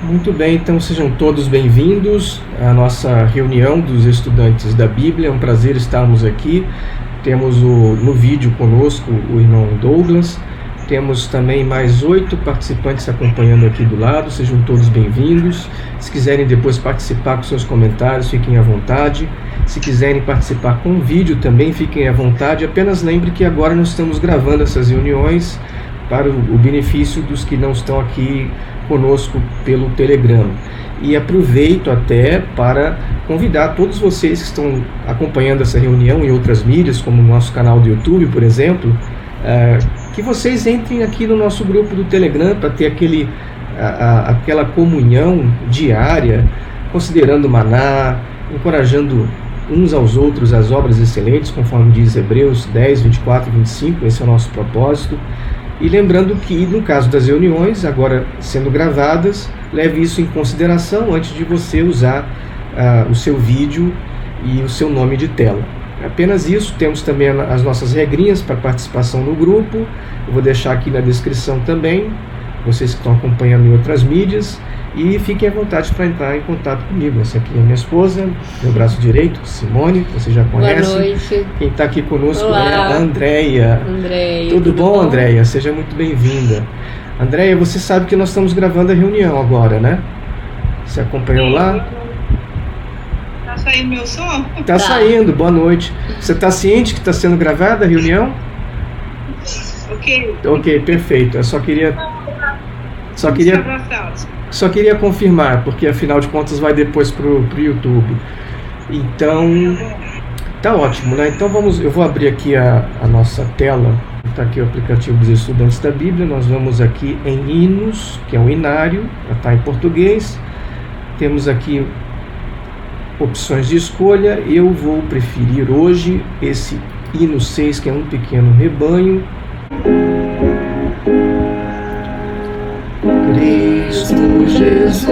Muito bem, então sejam todos bem-vindos à nossa reunião dos estudantes da Bíblia. É um prazer estarmos aqui. Temos no vídeo conosco o irmão Douglas. Temos também mais 8 participantes acompanhando aqui do lado. Sejam todos bem-vindos. Se quiserem depois participar com seus comentários, fiquem à vontade. Se quiserem participar com vídeo também, fiquem à vontade. Apenas lembre que agora nós estamos gravando essas reuniões para o benefício dos que não estão aqui conosco pelo Telegram. E aproveito até para convidar todos vocês que estão acompanhando essa reunião em outras mídias, como o nosso canal do YouTube, por exemplo, que vocês entrem aqui no nosso grupo do Telegram para ter aquela comunhão diária, considerando o maná, encorajando uns aos outros as obras excelentes, conforme diz Hebreus 10, 24 e 25, esse é o nosso propósito. E lembrando que, no caso das reuniões, agora sendo gravadas, leve isso em consideração antes de você usar o seu vídeo e o seu nome de tela. Apenas isso. Temos também as nossas regrinhas para participação no grupo. Eu vou deixar aqui na descrição também, vocês que estão acompanhando em outras mídias. E fiquem à vontade para entrar em contato comigo. Essa aqui é a minha esposa, meu braço direito, Simone, que você já conhece. Boa noite. Quem está aqui conosco Olá. é a Andréia. Tudo bom, Andréia? Seja muito bem-vinda. Andréia, você sabe que nós estamos gravando a reunião agora, né? Você acompanhou lá? Tá saindo meu som? Tá saindo, boa noite. Você está ciente que está sendo gravada a reunião? Ok, perfeito. Eu só queria confirmar, porque afinal de contas vai depois pro YouTube. Então, tá ótimo, né? Então eu vou abrir aqui a nossa tela. Está aqui o aplicativo dos estudantes da Bíblia. Nós vamos aqui em hinos, que é um hinário, está em português. Temos aqui opções de escolha. Eu vou preferir hoje esse hino 6, que é um pequeno rebanho. Cristo Jesus,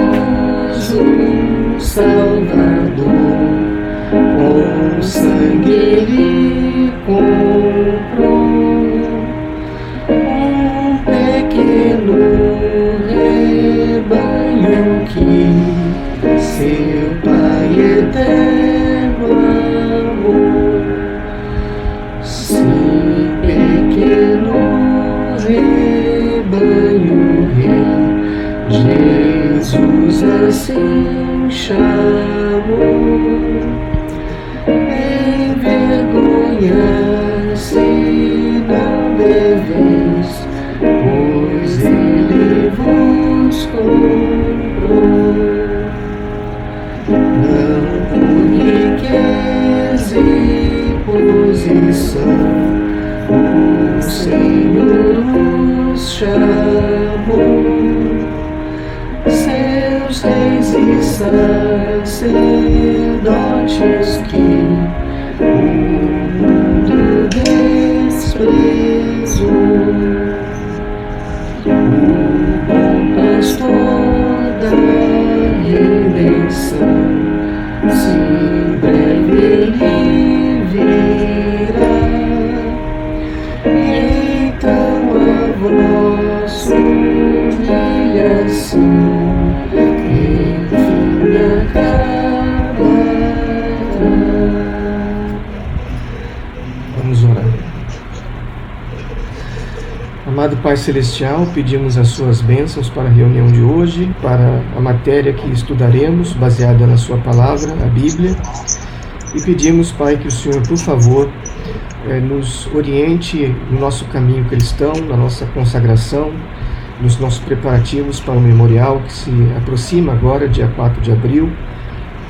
o Salvador, com sangue Ele comprou um pequeno rebanho que seu Pai eterno amou. Sim, pequeno rebanho, Jesus assim chamou. Envergonhar-se não deveis, pois Ele vos comprou. Não por riqueza e posição o Senhor nos chamou. Seus reis e sacerdotes que o mundo desprezou, o bom pastor da redenção, se em breve ele virá. Então a vossa humilhação enfim acabará. Vamos orar. Amado Pai Celestial, pedimos as suas bênçãos para a reunião de hoje, para a matéria que estudaremos, baseada na sua palavra, a Bíblia. E pedimos, Pai, que o Senhor, por favor, nos oriente no nosso caminho cristão, na nossa consagração, nos nossos preparativos para o memorial que se aproxima agora, dia 4 de abril,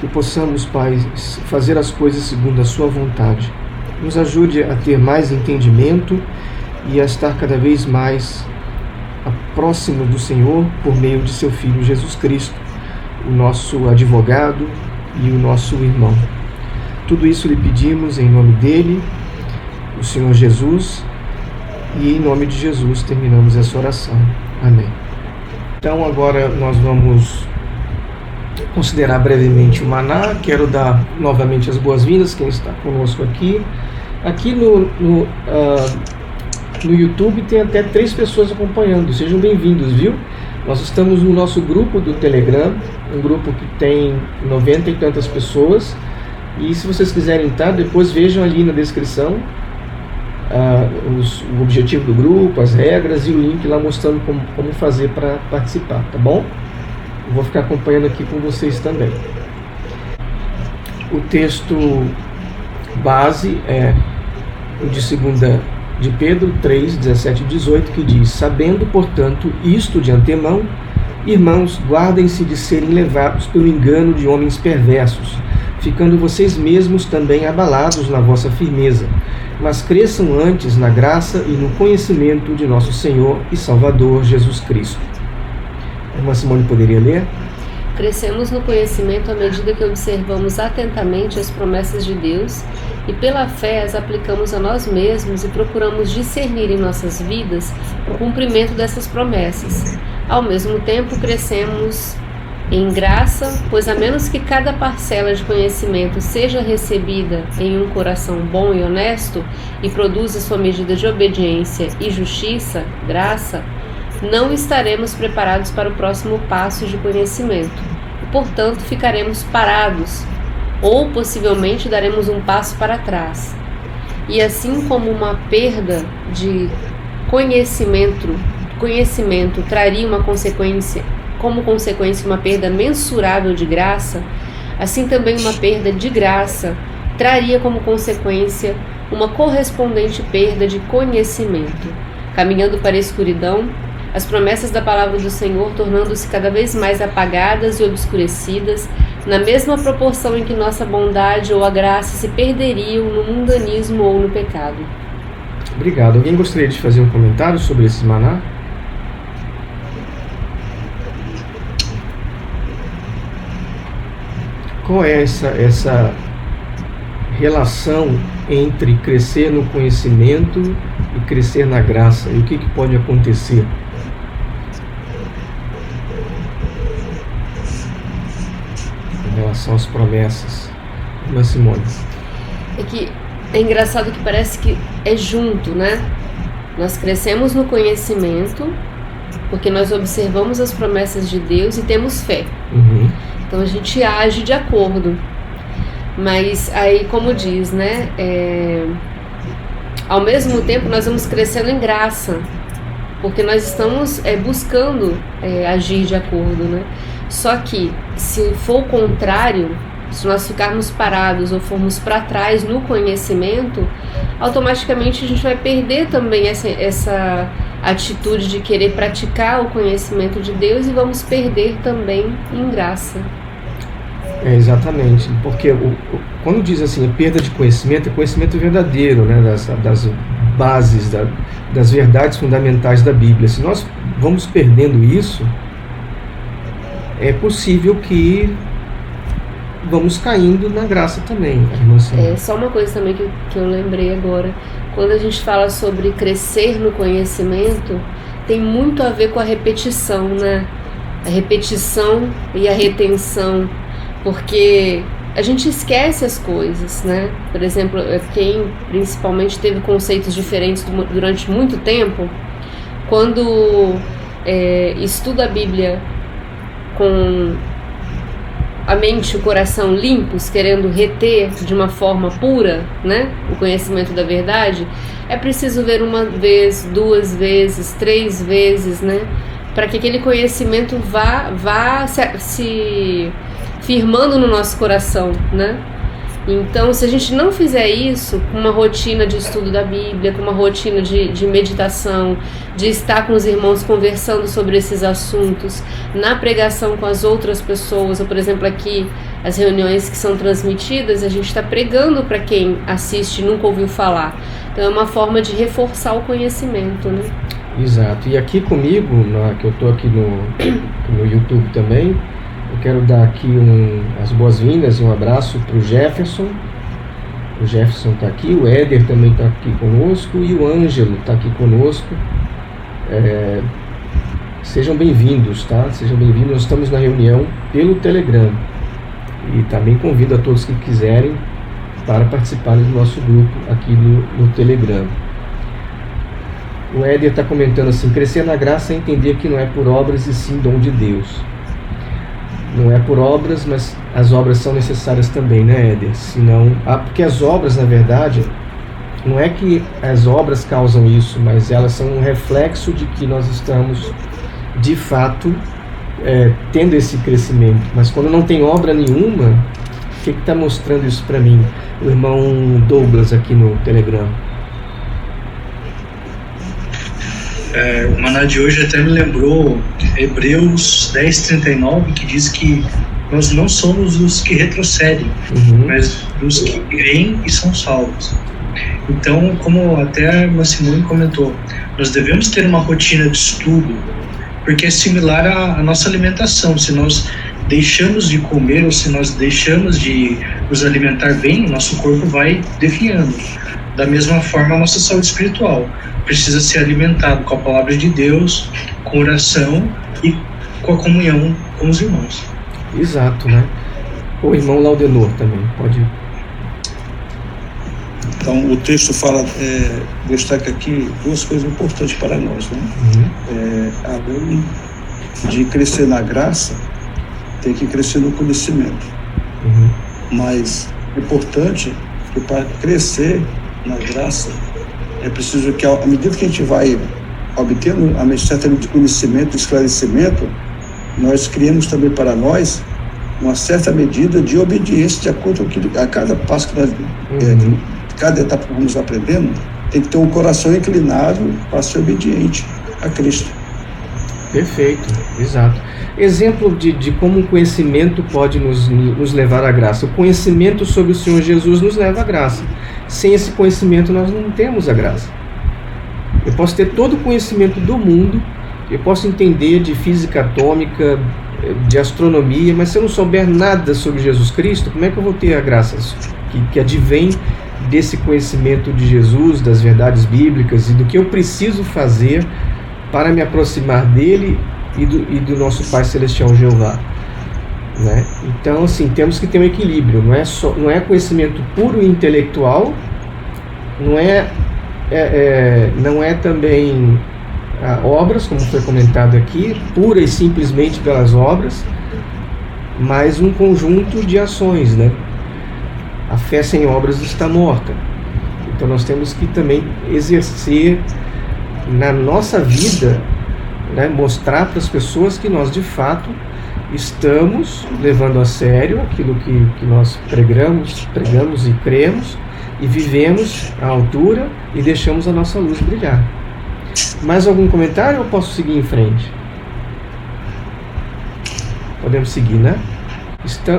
que possamos, Pai, fazer as coisas segundo a sua vontade. Nos ajude a ter mais entendimento e a estar cada vez mais próximo do Senhor por meio de seu Filho Jesus Cristo, o nosso advogado e o nosso irmão. Tudo isso lhe pedimos em nome dele, o Senhor Jesus, e em nome de Jesus terminamos essa oração. Amém. Então agora nós vamos considerar brevemente o maná. Quero dar novamente as boas-vindas quem está conosco aqui. Aqui no YouTube tem até 3 pessoas acompanhando. Sejam bem-vindos, viu? Nós estamos no nosso grupo do Telegram, um grupo que tem 90 e tantas pessoas, e se vocês quiserem entrar, depois vejam ali na descrição o objetivo do grupo, as regras e o link lá mostrando como fazer para participar, tá bom? Eu vou ficar acompanhando aqui com vocês também. O texto base é o de 2 de Pedro 3, 17 e 18, que diz: sabendo, portanto, isto de antemão, irmãos, guardem-se de serem levados pelo engano de homens perversos, ficando vocês mesmos também abalados na vossa firmeza, mas cresçam antes na graça e no conhecimento de nosso Senhor e Salvador Jesus Cristo. A irmã Simone poderia ler? Crescemos no conhecimento à medida que observamos atentamente as promessas de Deus e pela fé as aplicamos a nós mesmos e procuramos discernir em nossas vidas o cumprimento dessas promessas. Ao mesmo tempo, crescemos em graça, pois a menos que cada parcela de conhecimento seja recebida em um coração bom e honesto e produza sua medida de obediência e justiça, graça, não estaremos preparados para o próximo passo de conhecimento. E, portanto, ficaremos parados ou possivelmente daremos um passo para trás. E assim como uma perda de conhecimento traria como consequência uma perda mensurável de graça, assim também uma perda de graça traria como consequência uma correspondente perda de conhecimento, caminhando para a escuridão, as promessas da palavra do Senhor tornando-se cada vez mais apagadas e obscurecidas, na mesma proporção em que nossa bondade ou a graça se perderiam no mundanismo ou no pecado. Obrigado. Alguém gostaria de fazer um comentário sobre esse maná? Qual é essa relação entre crescer no conhecimento e crescer na graça? E o que pode acontecer? Em relação às promessas. Irmã Simone. É que é engraçado que parece que é junto, né? Nós crescemos no conhecimento porque nós observamos as promessas de Deus e temos fé. Uhum. Então a gente age de acordo. Mas aí, como diz, né? Ao mesmo tempo nós vamos crescendo em graça, porque nós estamos buscando agir de acordo, né? Só que se for o contrário, se nós ficarmos parados ou formos para trás no conhecimento, automaticamente a gente vai perder também essa atitude de querer praticar o conhecimento de Deus e vamos perder também em graça. Exatamente, porque quando diz assim, perda de conhecimento, é conhecimento verdadeiro, né, das bases, das verdades fundamentais da Bíblia. Se nós vamos perdendo isso, é possível que vamos caindo na graça também. Só uma coisa também que eu lembrei agora, quando a gente fala sobre crescer no conhecimento, tem muito a ver com a repetição, né? A repetição e a retenção, porque a gente esquece as coisas, né? Por exemplo, quem principalmente teve conceitos diferentes durante muito tempo, quando estuda a Bíblia com a mente e o coração limpos, querendo reter de uma forma pura, né, o conhecimento da verdade, é preciso ver uma vez, 2 vezes, 3 vezes, né, para que aquele conhecimento vá se firmando no nosso coração, né? Então, se a gente não fizer isso, com uma rotina de estudo da Bíblia, com uma rotina de meditação, de estar com os irmãos conversando sobre esses assuntos, na pregação com as outras pessoas, ou por exemplo aqui, as reuniões que são transmitidas, a gente está pregando para quem assiste e nunca ouviu falar. Então é uma forma de reforçar o conhecimento, né? Exato. E aqui comigo, que eu estou aqui no YouTube também, eu quero dar aqui as boas-vindas e um abraço para o Jefferson. O Jefferson está aqui, o Éder também está aqui conosco e o Ângelo está aqui conosco. Sejam bem-vindos, tá? Sejam bem-vindos. Nós estamos na reunião pelo Telegram e também convido a todos que quiserem para participarem do nosso grupo aqui no Telegram. O Éder está comentando assim: crescer na graça é entender que não é por obras e sim dom de Deus. Não é por obras, mas as obras são necessárias também, né, Éder? Senão, porque as obras, na verdade, não é que as obras causam isso, mas elas são um reflexo de que nós estamos, de fato, tendo esse crescimento. Mas quando não tem obra nenhuma, o que está mostrando isso para mim? O irmão Douglas aqui no Telegram. O maná de hoje até me lembrou Hebreus 10:39, que diz que nós não somos os que retrocedem, mas os que creem e são salvos. Então, como até a irmã Simone comentou, nós devemos ter uma rotina de estudo, porque é similar à nossa alimentação. Se nós deixamos de comer ou se nós deixamos de nos alimentar bem, o nosso corpo vai definhando. Da mesma forma, a nossa saúde espiritual precisa ser alimentado com a palavra de Deus, com oração e com a comunhão com os irmãos. Exato, né? O irmão Laudenor também, pode... Então, o texto fala, destaca aqui duas coisas importantes para nós, né? Além de crescer na graça, tem que crescer no conhecimento. Mas é importante que para crescer na graça, é preciso que, à medida que a gente vai obtendo a certa medida de conhecimento, esclarecimento, nós criamos também para nós uma certa medida de obediência de acordo com a cada passo que nós, cada etapa que vamos aprendendo, tem que ter um coração inclinado para ser obediente a Cristo. Perfeito, exato. Exemplo de como o conhecimento pode nos levar à graça. O conhecimento sobre o Senhor Jesus nos leva à graça. Sem esse conhecimento nós não temos a graça. Eu posso ter todo o conhecimento do mundo, eu posso entender de física atômica, de astronomia, mas se eu não souber nada sobre Jesus Cristo, como é que eu vou ter a graça que advém desse conhecimento de Jesus, das verdades bíblicas e do que eu preciso fazer para me aproximar dele e do nosso Pai Celestial Jeová, né? Então, assim, temos que ter um equilíbrio. Não é conhecimento puro e intelectual, não é também obras, como foi comentado aqui, pura e simplesmente pelas obras, mas um conjunto de ações, né? A fé sem obras está morta. Então nós temos que também exercer na nossa vida, né, mostrar para as pessoas que nós de fato estamos levando a sério aquilo que nós pregamos e cremos e vivemos à altura e deixamos a nossa luz brilhar. Mais algum comentário ou posso seguir em frente? Podemos seguir, né?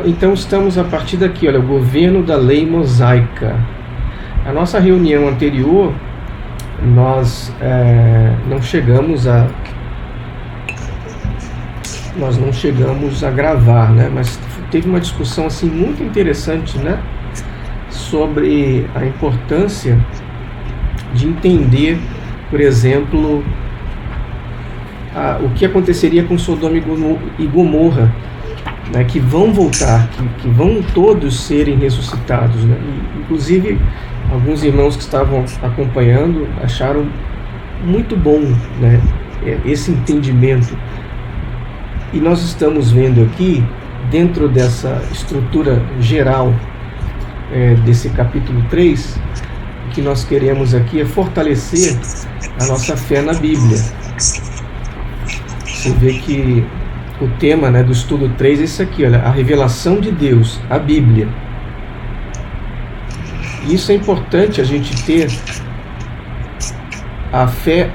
Então estamos a partir daqui, olha, o governo da lei mosaica. A nossa reunião anterior, nós não chegamos a gravar, né? Mas teve uma discussão assim muito interessante, né? Sobre a importância de entender, por exemplo, o que aconteceria com Sodoma e Gomorra, né, que vão voltar, que vão todos serem ressuscitados, né? E, inclusive, alguns irmãos que estavam acompanhando acharam muito bom, né, esse entendimento. E nós estamos vendo aqui, dentro dessa estrutura geral desse capítulo 3, o que nós queremos aqui é fortalecer a nossa fé na Bíblia. Você vê que o tema, né, do estudo 3 é isso aqui, olha, a revelação de Deus, a Bíblia. E isso é importante, a gente ter a fé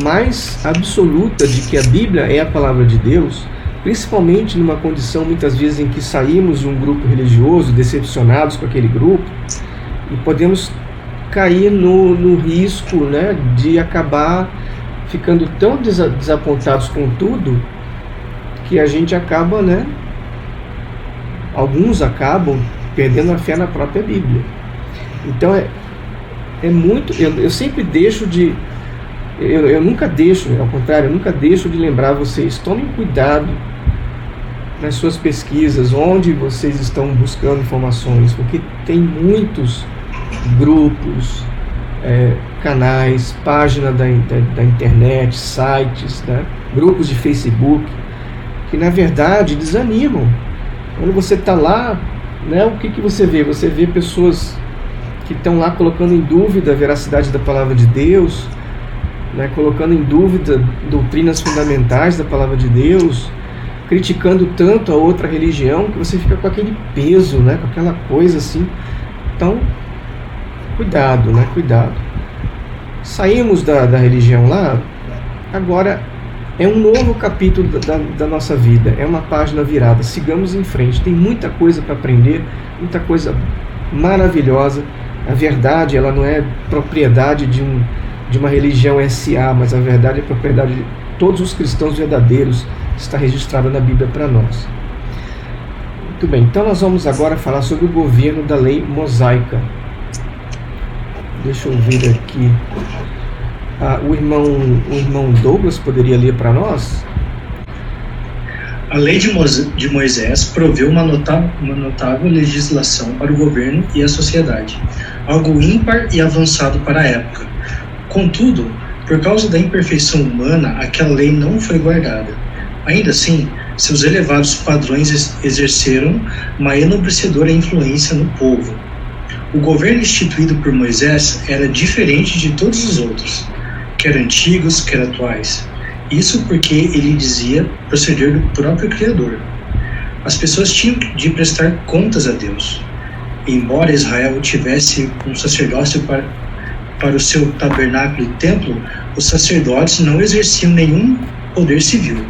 mais absoluta de que a Bíblia é a palavra de Deus, principalmente numa condição muitas vezes em que saímos de um grupo religioso, decepcionados com aquele grupo, e podemos cair no risco, né, de acabar ficando tão desapontados com tudo que a gente acaba, né, alguns acabam perdendo a fé na própria Bíblia. Então é muito, eu sempre deixo de, eu nunca deixo, ao contrário, eu nunca deixo de lembrar vocês, tomem cuidado nas suas pesquisas, onde vocês estão buscando informações, porque tem muitos grupos, canais, página da internet, sites, né? Grupos de Facebook, que na verdade desanimam. Quando você está lá, né, o que você vê? Você vê pessoas que estão lá colocando em dúvida a veracidade da palavra de Deus, né, colocando em dúvida doutrinas fundamentais da palavra de Deus, criticando tanto a outra religião, que você fica com aquele peso, né, com aquela coisa assim. Então, cuidado, né, cuidado. Saímos da religião lá, agora é um novo capítulo da nossa vida, é uma página virada, sigamos em frente, tem muita coisa para aprender, muita coisa maravilhosa. A verdade, ela não é propriedade de uma religião SA, mas a verdade é propriedade de todos os cristãos verdadeiros, está registrada na Bíblia para nós. Muito bem, então nós vamos agora falar sobre o governo da lei mosaica. Deixa eu ver aqui. O irmão Douglas poderia ler para nós? A lei de Moisés proveu uma notável legislação para o governo e a sociedade, algo ímpar e avançado para a época. Contudo, por causa da imperfeição humana, aquela lei não foi guardada. Ainda assim, seus elevados padrões exerceram uma enobrecedora influência no povo. O governo instituído por Moisés era diferente de todos os outros, quer antigos, quer atuais. Isso porque ele dizia proceder do próprio Criador. As pessoas tinham de prestar contas a Deus. Embora Israel tivesse um sacerdócio para o seu tabernáculo e templo, os sacerdotes não exerciam nenhum poder civil.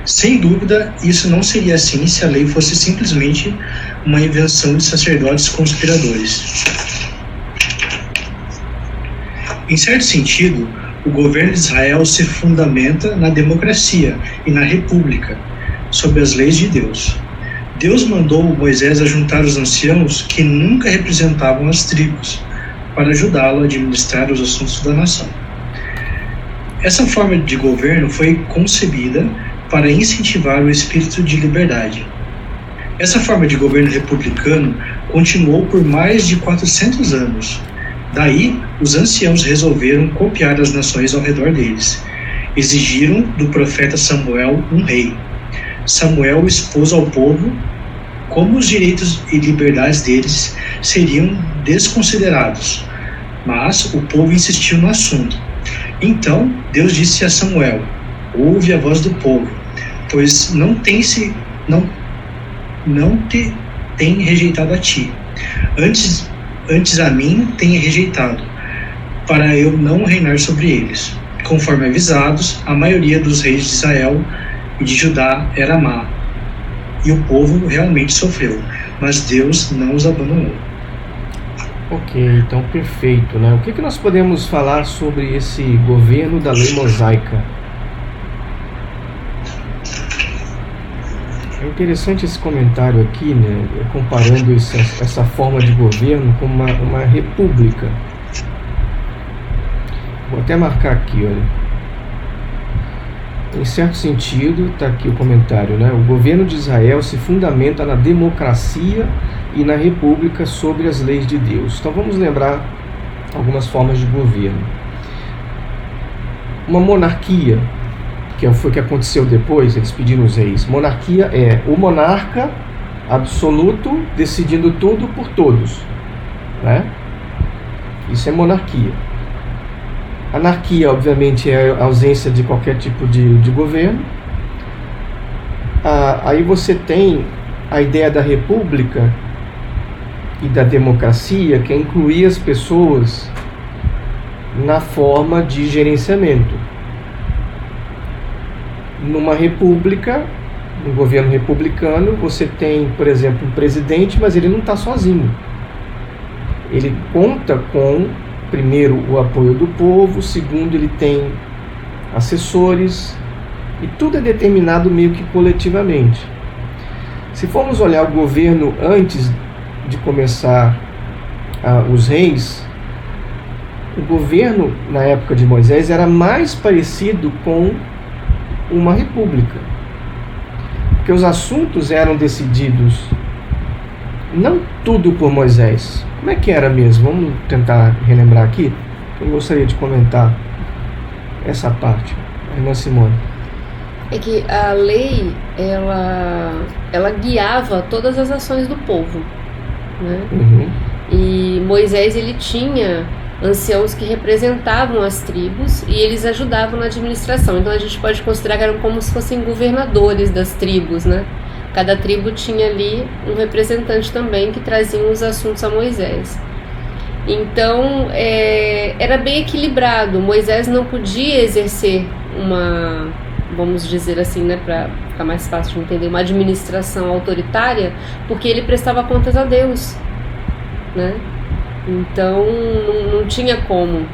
Sem dúvida, isso não seria assim se a lei fosse simplesmente uma invenção de sacerdotes conspiradores. Em certo sentido, o governo de Israel se fundamenta na democracia e na república, sob as leis de Deus. Deus mandou Moisés a juntar os anciãos que nunca representavam as tribos, para ajudá-lo a administrar os assuntos da nação. Essa forma de governo foi concebida para incentivar o espírito de liberdade. Essa forma de governo republicano continuou por mais de 400 anos. Daí, os anciãos resolveram copiar as nações ao redor deles. Exigiram do profeta Samuel um rei. Samuel expôs ao povo como os direitos e liberdades deles seriam desconsiderados, mas o povo insistiu no assunto. Então, Deus disse a Samuel: ouve a voz do povo, pois não te tem rejeitado a ti. Antes a mim tem rejeitado, para eu não reinar sobre eles. Conforme avisados, a maioria dos reis de Israel e de Judá era má, e o povo realmente sofreu, mas Deus não os abandonou. Ok, então perfeito, né? O que nós podemos falar sobre esse governo da lei mosaica? É interessante esse comentário aqui, né? Comparando essa forma de governo com uma república. Vou até marcar aqui, olha. Em certo sentido, está aqui o comentário, né? O governo de Israel se fundamenta na democracia e na república sobre as leis de Deus. Então vamos lembrar algumas formas de governo. Uma monarquia, que foi o que aconteceu depois, eles pediram os reis. Monarquia é o monarca absoluto decidindo tudo por todos, né? Isso é monarquia. Anarquia, obviamente, é a ausência de qualquer tipo de governo. Aí você tem a ideia da república e da democracia, que é incluir as pessoas na forma de gerenciamento. Numa república, no governo republicano, você tem, por exemplo, um presidente, mas ele não está sozinho. Ele conta com, primeiro, o apoio do povo, segundo, ele tem assessores, e tudo é determinado meio que coletivamente. Se formos olhar o governo antes de começar os reis, o governo na época de Moisés era mais parecido com uma república, porque os assuntos eram decididos não tudo por Moisés. Como é que era mesmo? Vamos tentar relembrar aqui. Eu gostaria de comentar essa parte, a irmã Simone. É que a lei, ela guiava todas as ações do povo, né? Uhum. E Moisés, ele tinha anciãos que representavam as tribos e eles ajudavam na administração. Então a gente pode considerar que eram como se fossem governadores das tribos, né? Cada tribo tinha ali um representante também que traziam os assuntos a Moisés. Então era bem equilibrado. Moisés não podia exercer uma, vamos dizer assim, né, para ficar mais fácil de entender, uma administração autoritária, porque ele prestava contas a Deus, né? Então não tinha como.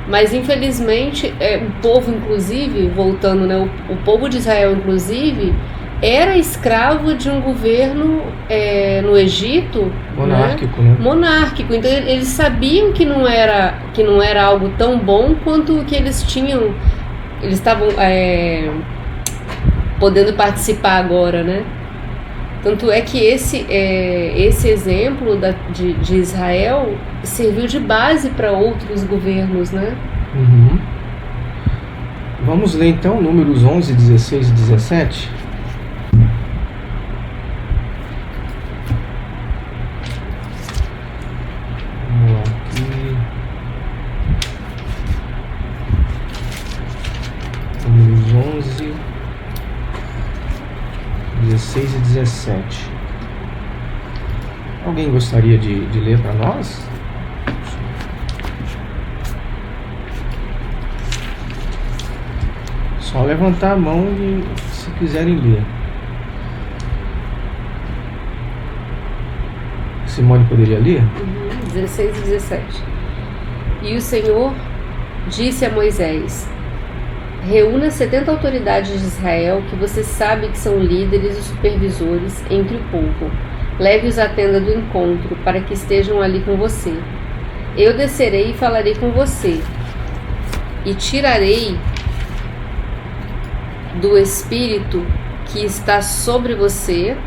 Mas infelizmente o povo, inclusive, voltando, né, o povo de Israel, inclusive, era escravo de um governo no Egito monárquico, né? Monárquico. Então eles sabiam que não era algo tão bom quanto o que eles tinham. Eles estavam podendo participar agora, né? Tanto é que esse exemplo de Israel serviu de base para outros governos, né? Uhum. Vamos ler então Números 11, 16 e 17. Vamos lá aqui. Números 11, 16 e 17. Alguém gostaria de ler para nós? Só levantar a mão se quiserem ler. Simone poderia ler? 16 e 17. E o Senhor disse a Moisés: reúna 70 autoridades de Israel, que você sabe que são líderes e supervisores entre o povo. Leve-os à tenda do encontro, para que estejam ali com você. Eu descerei e falarei com você, e tirarei do Espírito que está sobre você,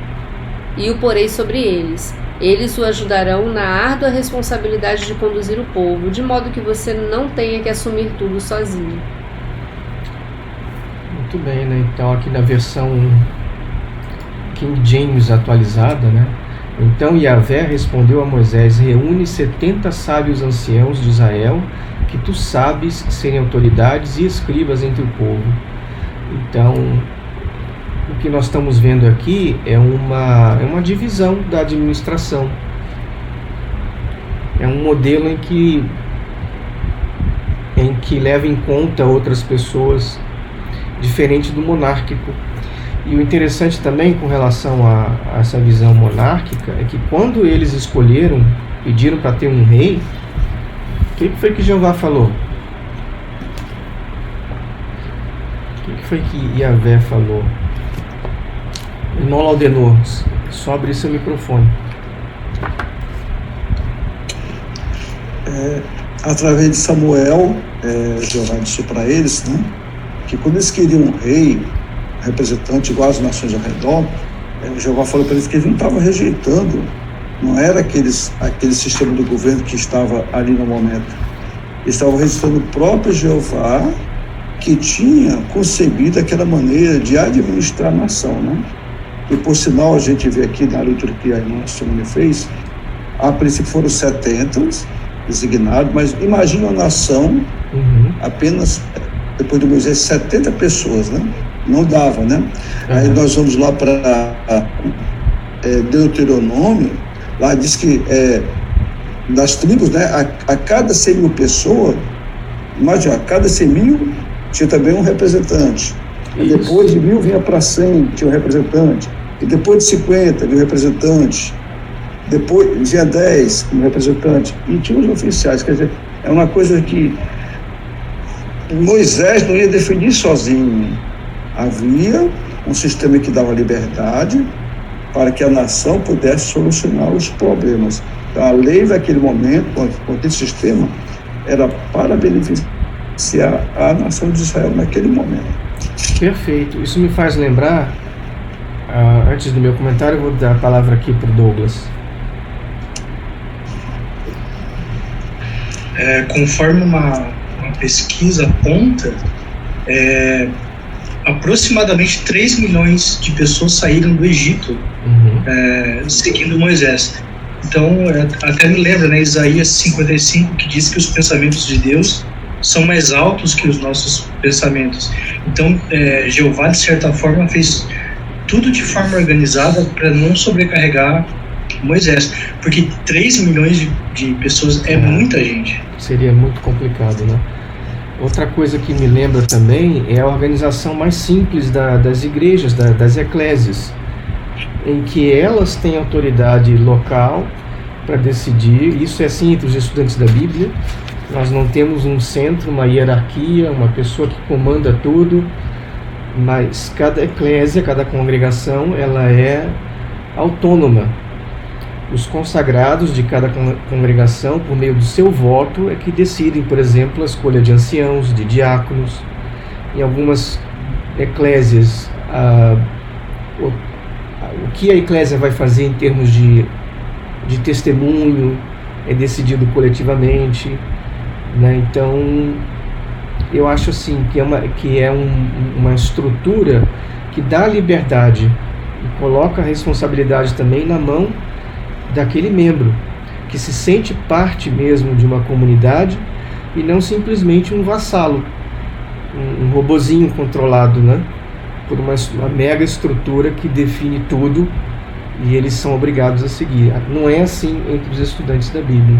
e o porei sobre eles. Eles o ajudarão na árdua responsabilidade de conduzir o povo, de modo que você não tenha que assumir tudo sozinho. Muito bem, né? Então aqui na versão King James atualizada, né? Então Yahvé respondeu a Moisés: reúne 70 sábios anciãos de Israel, que tu sabes serem autoridades e escribas entre o povo. Então, o que nós estamos vendo aqui é uma divisão da administração. É um modelo em que leva em conta outras pessoas, diferente do monárquico. E o interessante também com relação a essa visão monárquica é que quando eles pediram para ter um rei, o que foi que Jeová falou? O que foi que Yahvé falou? Irmão Laudenor, só abrir seu microfone. Através de Samuel, Jeová disse para eles, né, que quando eles queriam um rei, representante igual às nações ao redor, Jeová falou para eles que eles não estavam rejeitando, não era aquele sistema do governo que estava ali no momento. Eles estavam rejeitando o próprio Jeová, que tinha concebido aquela maneira de administrar a nação, né? E por sinal, a gente vê aqui na leitura que a irmã Simone fez, a princípio foram 70 designados, mas imagina uma nação, apenas, depois de Moisés, 70 pessoas, né? Não dava, né? Aí nós vamos lá para Deuteronômio, lá diz que das tribos, né, a cada 100 mil pessoas, imagina, a cada 100 mil tinha também um representante. E depois de 1000 vinha para 100, tinha um representante. E depois de 50, vinha um representante. Depois vinha 10, um representante. E tinha os oficiais. Quer dizer, é uma coisa que Moisés não ia definir sozinho. Havia um sistema que dava liberdade para que a nação pudesse solucionar os problemas. Então, a lei naquele momento, com aquele sistema, era para beneficiar a nação de Israel naquele momento. Perfeito. Isso me faz lembrar, antes do meu comentário, eu vou dar a palavra aqui para o Douglas. conforme uma pesquisa aponta, aproximadamente 3 milhões de pessoas saíram do Egito seguindo Moisés. Então, até me lembra, né, Isaías 55, que diz que os pensamentos de Deus são mais altos que os nossos pensamentos. Então, Jeová, de certa forma, fez tudo de forma organizada para não sobrecarregar Moisés, porque 3 milhões de pessoas é muita gente. Seria muito complicado, né? Outra coisa que me lembra também é a organização mais simples das igrejas, das eclésias, em que elas têm autoridade local para decidir. Isso é assim entre os estudantes da Bíblia. Nós não temos um centro, uma hierarquia, uma pessoa que comanda tudo, mas cada eclésia, cada congregação, ela é autônoma. Os consagrados de cada congregação, por meio do seu voto, é que decidem, por exemplo, a escolha de anciãos, de diáconos. Em algumas eclésias, o que a eclésia vai fazer em termos de testemunho é decidido coletivamente, né? Então, eu acho assim que é uma estrutura que dá liberdade e coloca a responsabilidade também na mão daquele membro, que se sente parte mesmo de uma comunidade e não simplesmente um vassalo, um robozinho controlado, né, por uma mega estrutura que define tudo e eles são obrigados a seguir. Não é assim entre os estudantes da Bíblia.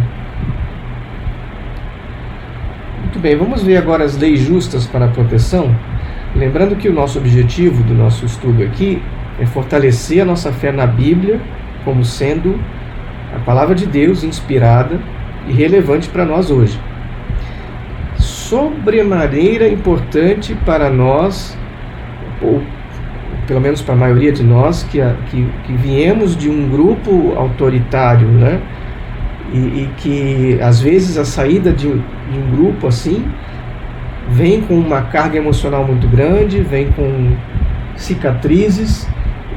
Muito bem, vamos ver agora as leis justas para a proteção. Lembrando que o nosso objetivo do nosso estudo aqui é fortalecer a nossa fé na Bíblia como sendo a palavra de Deus inspirada e relevante para nós hoje. Sobremaneira importante para nós, ou pelo menos para a maioria de nós, que viemos de um grupo autoritário, né? E que às vezes a saída de um grupo assim vem com uma carga emocional muito grande, vem com cicatrizes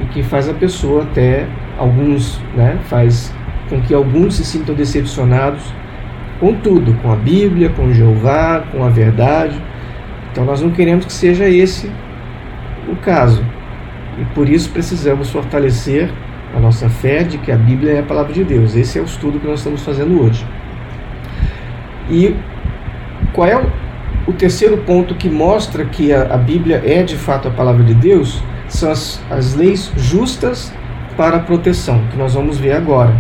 e que faz a pessoa até alguns, né, faz com que alguns se sintam decepcionados com tudo, com a Bíblia, com Jeová, com a verdade. Então nós não queremos que seja esse o caso. E por isso precisamos fortalecer a nossa fé de que a Bíblia é a palavra de Deus. Esse é o estudo que nós estamos fazendo hoje. E qual é o terceiro ponto que mostra que a Bíblia é de fato a palavra de Deus? São as leis justas para a proteção, que nós vamos ver agora.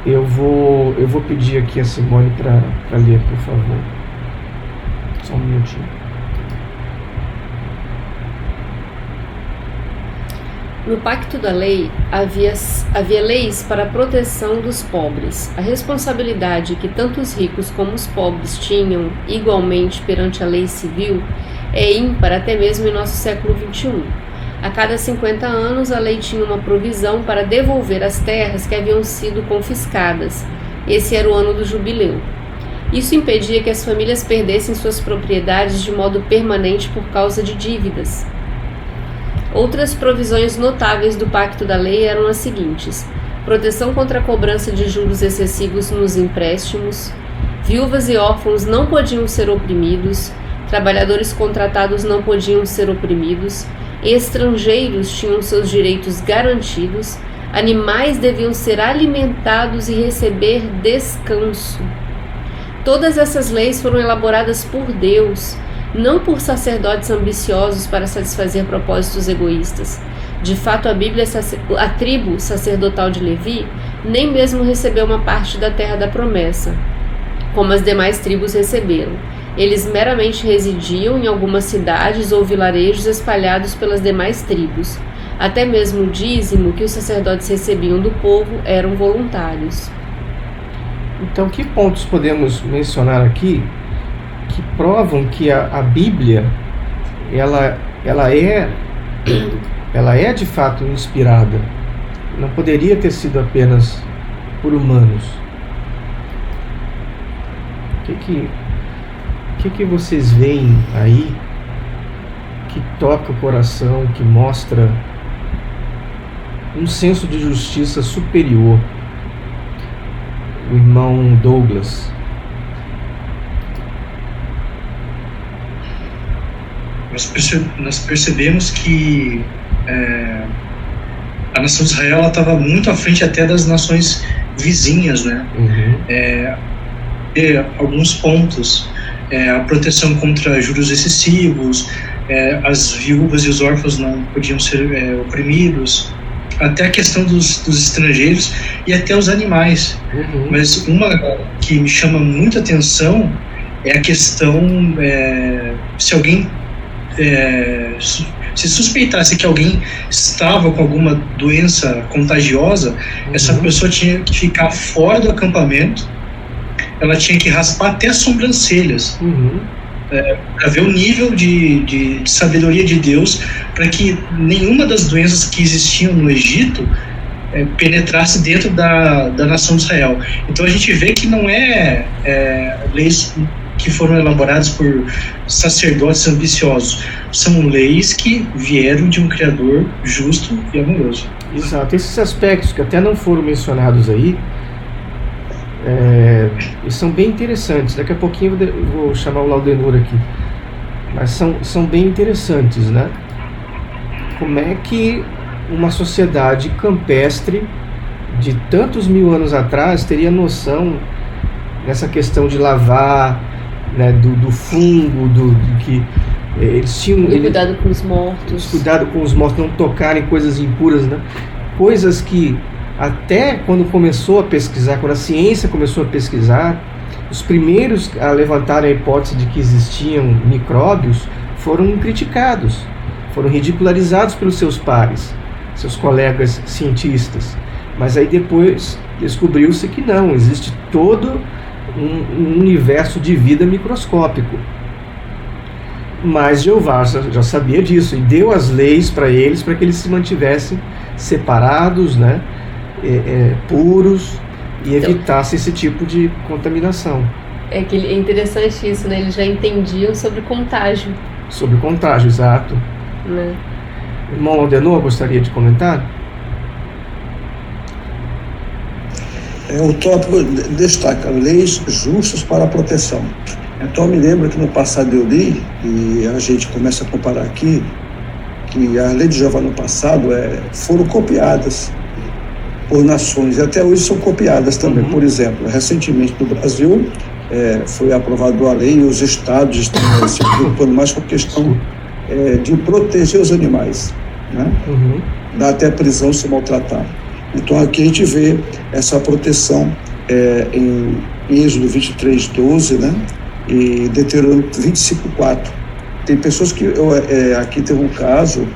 Eu vou pedir aqui a Simone para ler, por favor. Só um minutinho. No Pacto da Lei, havia leis para a proteção dos pobres. A responsabilidade que tanto os ricos como os pobres tinham igualmente perante a lei civil é ímpar até mesmo em nosso século XXI. A cada 50 anos, a lei tinha uma provisão para devolver as terras que haviam sido confiscadas. Esse era o ano do jubileu. Isso impedia que as famílias perdessem suas propriedades de modo permanente por causa de dívidas. Outras provisões notáveis do Pacto da Lei eram as seguintes: proteção contra a cobrança de juros excessivos nos empréstimos, viúvas e órfãos não podiam ser oprimidos, trabalhadores contratados não podiam ser oprimidos, estrangeiros tinham seus direitos garantidos, animais deviam ser alimentados e receber descanso. Todas essas leis foram elaboradas por Deus, não por sacerdotes ambiciosos para satisfazer propósitos egoístas. De fato, a tribo sacerdotal de Levi nem mesmo recebeu uma parte da terra da promessa, como as demais tribos receberam. Eles meramente residiam em algumas cidades ou vilarejos espalhados pelas demais tribos. Até mesmo o dízimo que os sacerdotes recebiam do povo eram voluntários. Então, que pontos podemos mencionar aqui que provam que a Bíblia ela é de fato inspirada? Não poderia ter sido apenas por humanos. O que vocês veem aí que toca o coração, que mostra um senso de justiça superior? o irmão Douglas? Nós percebemos que a nação de Israel estava muito à frente até das nações vizinhas, né? Alguns pontos, a proteção contra juros excessivos, as viúvas e os órfãos não podiam ser oprimidos, até a questão dos estrangeiros e até os animais. Mas uma que me chama muita atenção é a questão, se alguém se suspeitasse que alguém estava com alguma doença contagiosa, essa pessoa tinha que ficar fora do acampamento, ela tinha que raspar até as sobrancelhas, para ver o nível de sabedoria de Deus, para que nenhuma das doenças que existiam no Egito penetrasse dentro da nação de Israel. Então a gente vê que não leis que foram elaboradas por sacerdotes ambiciosos, são leis que vieram de um Criador justo e amoroso. Exato, esses aspectos que até não foram mencionados aí, são bem interessantes. Daqui a pouquinho eu vou chamar o Laudenor aqui, mas são bem interessantes, né? Como é que uma sociedade campestre de tantos mil anos atrás teria noção dessa questão de lavar, né, do fungo, que eles tinham... Cuidado com os mortos. Cuidado com os mortos, não tocarem coisas impuras, né? Coisas que até quando começou a pesquisar, quando a ciência começou a pesquisar, os primeiros a levantarem a hipótese de que existiam micróbios foram criticados, foram ridicularizados pelos seus pares, seus colegas cientistas. Mas aí depois descobriu-se que não, existe todo um universo de vida microscópico. Mas Jeová já sabia disso e deu as leis para eles, para que eles se mantivessem separados, né, puros, e evitassem esse tipo de contaminação. É interessante isso, né? Eles já entendiam sobre contágio. Sobre contágio, exato. Né? Irmão Laudenor, gostaria de comentar? O tópico destaca leis justas para a proteção. Então me lembro que no passado eu li, e a gente começa a comparar aqui, que as leis de Jeová no passado foram copiadas por nações, e até hoje são copiadas também. Por exemplo, recentemente no Brasil foi aprovada a lei e os estados estão se preocupando mais com a questão de proteger os animais, né? Dá até prisão se maltratar. Então aqui a gente vê essa proteção em Êxodo 23:12, né? E Deuteronômio 25:4. Tem pessoas que... aqui tem um caso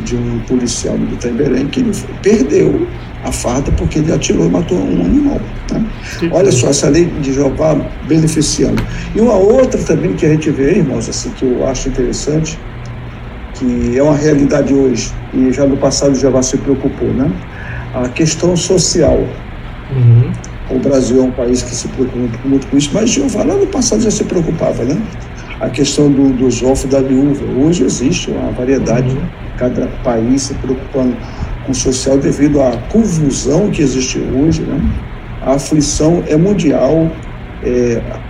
de um policial militar em Belém que ele perdeu a farda porque ele atirou e matou um animal, né? Olha só, essa lei de Jeová beneficiando. E uma outra também que a gente vê, irmãos, assim, que eu acho interessante, que é uma realidade hoje, e já no passado Jeová se preocupou, né? A questão social. O Brasil é um país que se preocupa muito com isso, mas Jeová lá no passado já se preocupava, né? A questão dos órfãos da viúva. Hoje existe uma variedade, cada país se preocupando com o social devido à confusão que existe hoje, né? A aflição é mundial,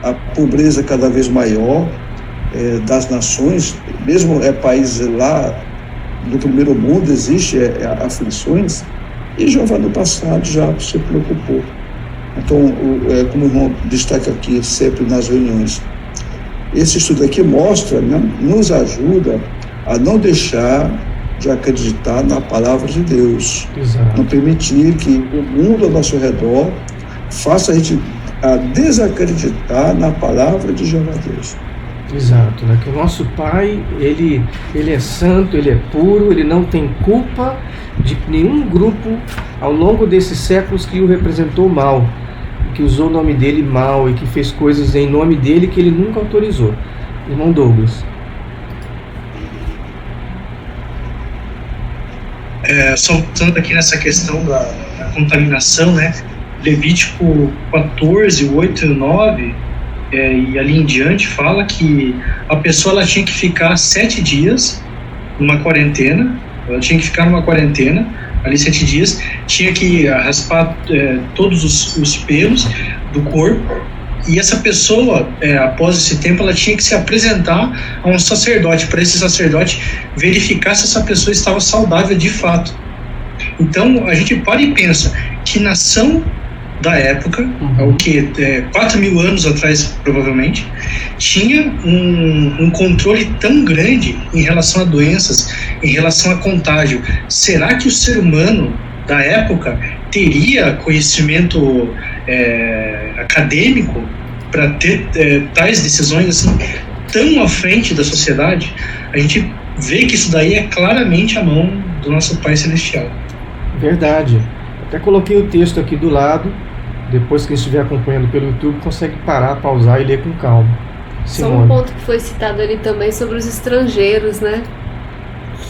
a pobreza cada vez maior das nações, mesmo países lá do primeiro mundo existe aflições, e Jeová no passado já se preocupou. Então, como o irmão destaca aqui sempre nas reuniões, esse estudo aqui mostra, né, nos ajuda a não deixar de acreditar na palavra de Deus. Exato. Não permitir que o mundo ao nosso redor faça a gente desacreditar na palavra de Jeová Deus. Exato, né? Que o nosso Pai, ele é santo, ele é puro, ele não tem culpa de nenhum grupo ao longo desses séculos que o representou mal, que usou o nome dele mal e que fez coisas em nome dele que ele nunca autorizou. Irmão Douglas. Só voltando aqui nessa questão da contaminação, né? Levítico 14, 8 e 9, e ali em diante, fala que a pessoa ela tinha que ficar 7 dias numa quarentena, ela tinha que ficar numa quarentena ali 7 dias, tinha que raspar todos os pelos do corpo, e essa pessoa, após esse tempo, ela tinha que se apresentar a um sacerdote, para esse sacerdote verificar se essa pessoa estava saudável de fato. Então, a gente para e pensa, que nação da época, o que 4.000 anos atrás, provavelmente, tinha um controle tão grande em relação a doenças, em relação a contágio. Será que o ser humano da época teria conhecimento acadêmico para ter tais decisões assim tão à frente da sociedade? A gente vê que isso daí é claramente a mão do nosso Pai Celestial. Verdade. Até coloquei o texto aqui do lado. Depois que estiver acompanhando pelo YouTube, consegue parar, pausar e ler com calma. Simone. Só um ponto que foi citado ali também sobre os estrangeiros, né?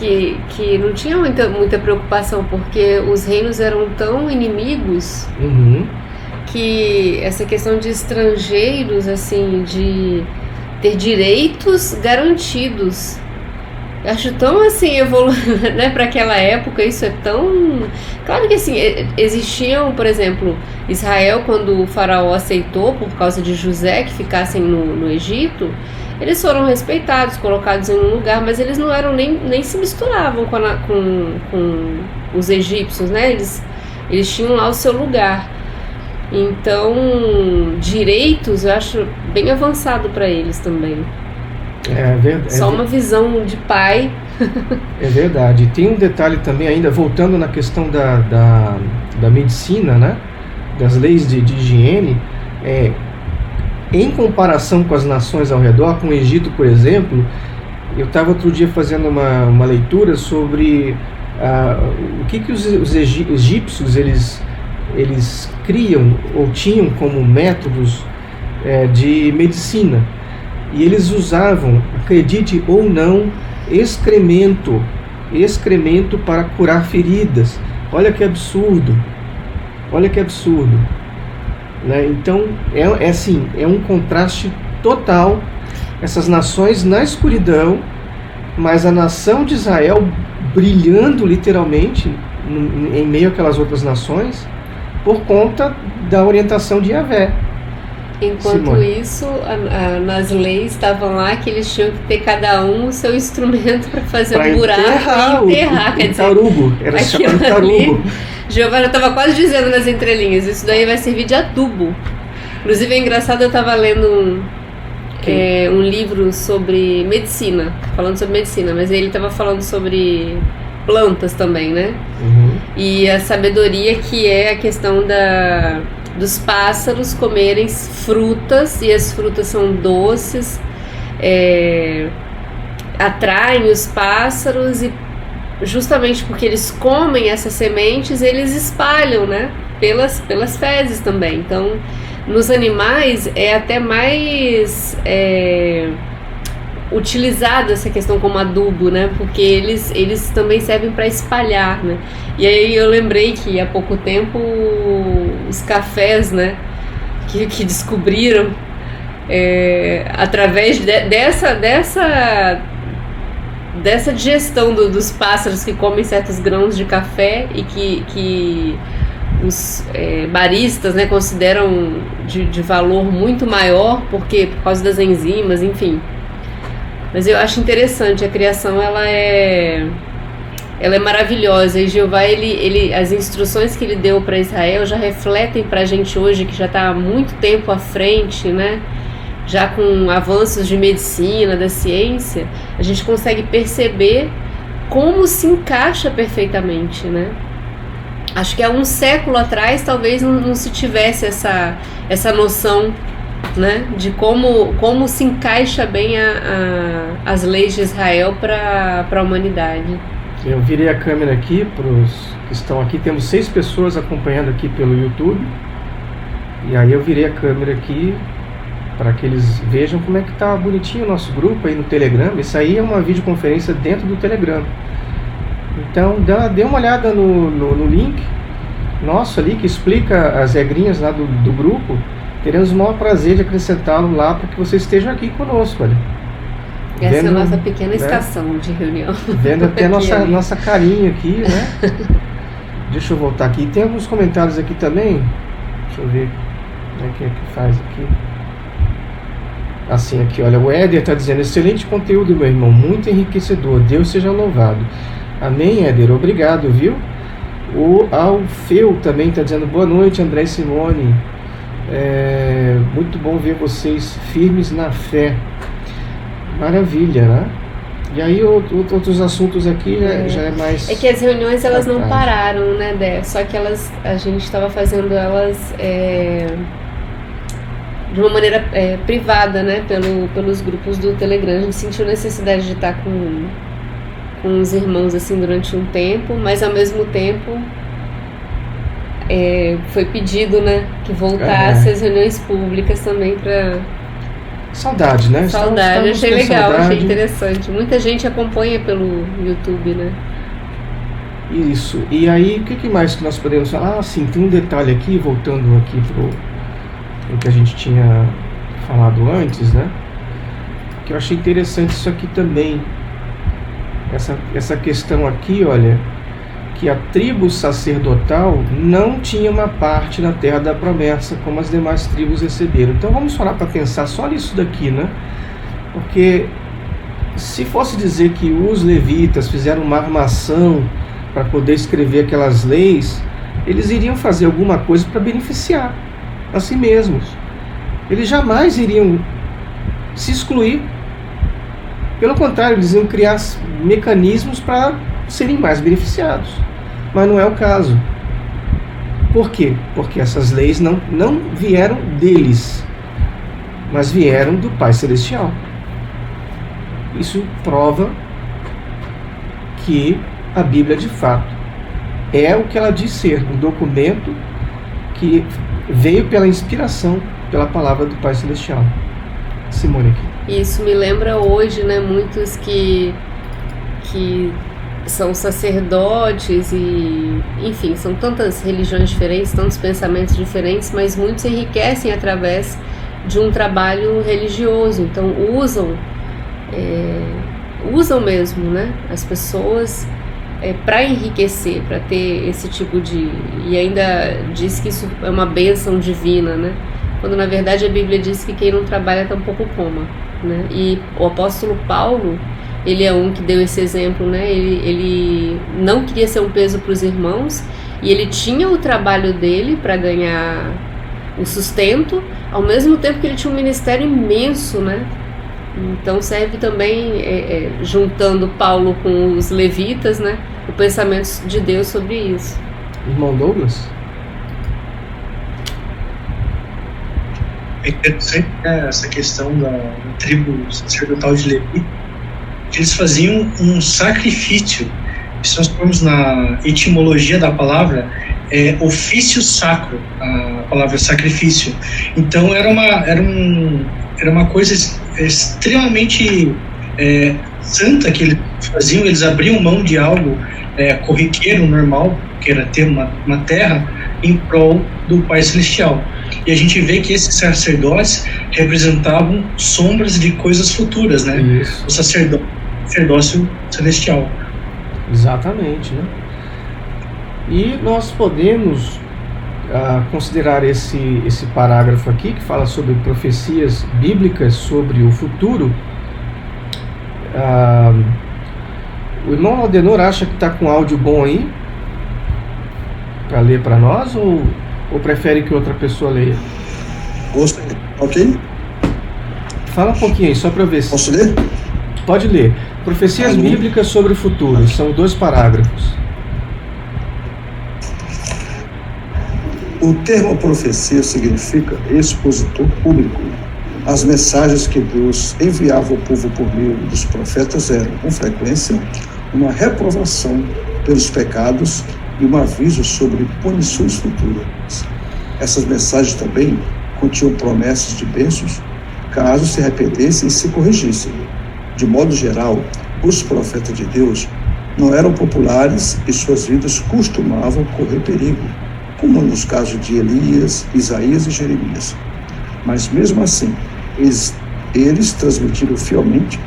Que não tinha muita preocupação, porque os reinos eram tão inimigos que essa questão de estrangeiros, assim, de ter direitos garantidos, eu acho tão assim né, para aquela época. Isso é tão claro que assim existiam, por exemplo, Israel, quando o faraó aceitou por causa de José que ficassem no Egito, eles foram respeitados, colocados em um lugar, mas eles não eram nem se misturavam com os egípcios, né? Eles tinham lá o seu lugar. Então, direitos eu acho bem avançado para eles também. Só uma visão de pai. É verdade. Tem um detalhe também ainda, voltando na questão da medicina, né? Das leis de higiene, em comparação com as nações ao redor, com o Egito, por exemplo, eu estava outro dia fazendo uma leitura sobre o que os egípcios eles criam ou tinham como métodos de medicina. E eles usavam, acredite ou não, excremento para curar feridas. Olha que absurdo. Né? Então, é um contraste total. Essas nações na escuridão, mas a nação de Israel brilhando literalmente em meio àquelas outras nações, por conta da orientação de Yahvé. Enquanto Simone. isso, nas leis estavam lá que eles tinham que ter cada um o seu instrumento para fazer um buraco e enterrar. Quer dizer, tarugo, era chamado tarugo. Giovana estava quase dizendo nas entrelinhas, isso daí vai servir de adubo. Inclusive é engraçado, eu estava lendo um livro sobre medicina, falando sobre medicina, mas ele estava falando sobre plantas também, né? E a sabedoria que é a questão dos pássaros comerem frutas, e as frutas são doces, atraem os pássaros, e justamente porque eles comem essas sementes, eles espalham, né, pelas fezes também. Então, nos animais é até mais utilizado essa questão como adubo, né, porque eles também servem para espalhar, né. E aí eu lembrei que há pouco tempo os cafés, né, que descobriram através dessa digestão dos pássaros que comem certos grãos de café, e que os baristas, né, consideram de valor muito maior, por causa das enzimas, enfim. Mas eu acho interessante, a criação ela é maravilhosa, e Jeová, as instruções que ele deu para Israel já refletem para a gente hoje, que já está há muito tempo à frente, né? Já com avanços de medicina, da ciência, a gente consegue perceber como se encaixa perfeitamente, né? Acho que há um século atrás talvez não se tivesse essa noção, né, de como se encaixa bem as leis de Israel para a humanidade. Eu virei a câmera aqui para os que estão aqui. Temos 6 pessoas acompanhando aqui pelo YouTube. E aí eu virei a câmera aqui para que eles vejam como é que tá bonitinho o nosso grupo aí no Telegram. Isso aí é uma videoconferência dentro do Telegram. Então dê uma olhada no link nosso ali, que explica as regrinhas lá do grupo. Teremos o maior prazer de acrescentá-lo lá para que vocês estejam aqui conosco, olha. Essa é a nossa pequena estação de reunião. Vendo até nossa carinha aqui, né? Deixa eu voltar aqui. Tem alguns comentários aqui também. Deixa eu ver como é que faz aqui. Assim, aqui, olha, o Éder está dizendo: excelente conteúdo, meu irmão, muito enriquecedor, Deus seja louvado. Amém, Éder, obrigado, viu? O Alfeu também está dizendo: boa noite, André e Simone, muito bom ver vocês firmes na fé. Maravilha, né? E aí outros assuntos aqui já é mais... É que as reuniões elas não pararam, né, Dé? Só que a gente estava fazendo elas de uma maneira privada, né, pelos grupos do Telegram. A gente sentiu necessidade de estar com os irmãos assim durante um tempo, mas ao mesmo tempo foi pedido, né, que voltasse as reuniões públicas também para... Saudade, né? Saudade, achei legal, achei interessante. Muita gente acompanha pelo YouTube, né? Isso. E aí, o que mais que nós podemos falar? Ah, sim, tem um detalhe aqui, voltando aqui pro que a gente tinha falado antes, né? Que eu achei interessante isso aqui também. Essa questão aqui, olha, que a tribo sacerdotal não tinha uma parte na terra da promessa como as demais tribos receberam. Então vamos parar para pensar só nisso daqui, né? Porque se fosse dizer que os levitas fizeram uma armação para poder escrever aquelas leis, eles iriam fazer alguma coisa para beneficiar a si mesmos. Eles jamais iriam se excluir. Pelo contrário, eles iam criar mecanismos para serem mais beneficiados. Mas não é o caso. Por quê? Porque essas leis não vieram deles, mas vieram do Pai Celestial. Isso prova que a Bíblia de fato é o que ela diz ser, um documento que veio pela inspiração, pela palavra do Pai Celestial. Simone aqui. Isso me lembra hoje, né, muitos que são sacerdotes e, enfim, são tantas religiões diferentes, tantos pensamentos diferentes, mas muitos se enriquecem através de um trabalho religioso. Então usam mesmo, né, as pessoas para enriquecer, para ter esse tipo de... E ainda diz que isso é uma bênção divina, né? Quando na verdade a Bíblia diz que quem não trabalha tampouco coma, né? E o apóstolo Paulo, ele é um que deu esse exemplo, né? Ele não queria ser um peso para os irmãos e ele tinha o trabalho dele para ganhar o sustento, ao mesmo tempo que ele tinha um ministério imenso, né? Então serve também, juntando Paulo com os levitas, né? O pensamento de Deus sobre isso. Irmão Douglas? É interessante, né, essa questão da tribo sacerdotal de Levi, que eles faziam um sacrifício. Se nós formos na etimologia da palavra, é ofício sacro, a palavra sacrifício. Então era uma coisa extremamente santa que eles faziam. Eles abriam mão de algo corriqueiro, normal, que era ter uma terra, em prol do Pai Celestial. E a gente vê que esses sacerdotes representavam sombras de coisas futuras, né? Isso. O sacerdócio celestial. Exatamente, né? E nós podemos considerar esse parágrafo aqui, que fala sobre profecias bíblicas sobre o futuro. O irmão Aldenor acha que está com áudio bom aí para ler para nós, ou prefere que outra pessoa leia? Ok. Fala um pouquinho aí, só para ver se... Posso ler? Pode ler. Profecias bíblicas sobre o futuro. São 2 parágrafos. O termo profecia significa expositor público. As mensagens que Deus enviava ao povo por meio dos profetas eram, com frequência, uma reprovação pelos pecados e um aviso sobre punições futuras. Essas mensagens também continham promessas de bênçãos caso se arrependessem e se corrigissem. De modo geral, os profetas de Deus não eram populares e suas vidas costumavam correr perigo, como nos casos de Elias, Isaías e Jeremias. Mas mesmo assim, eles transmitiram fielmente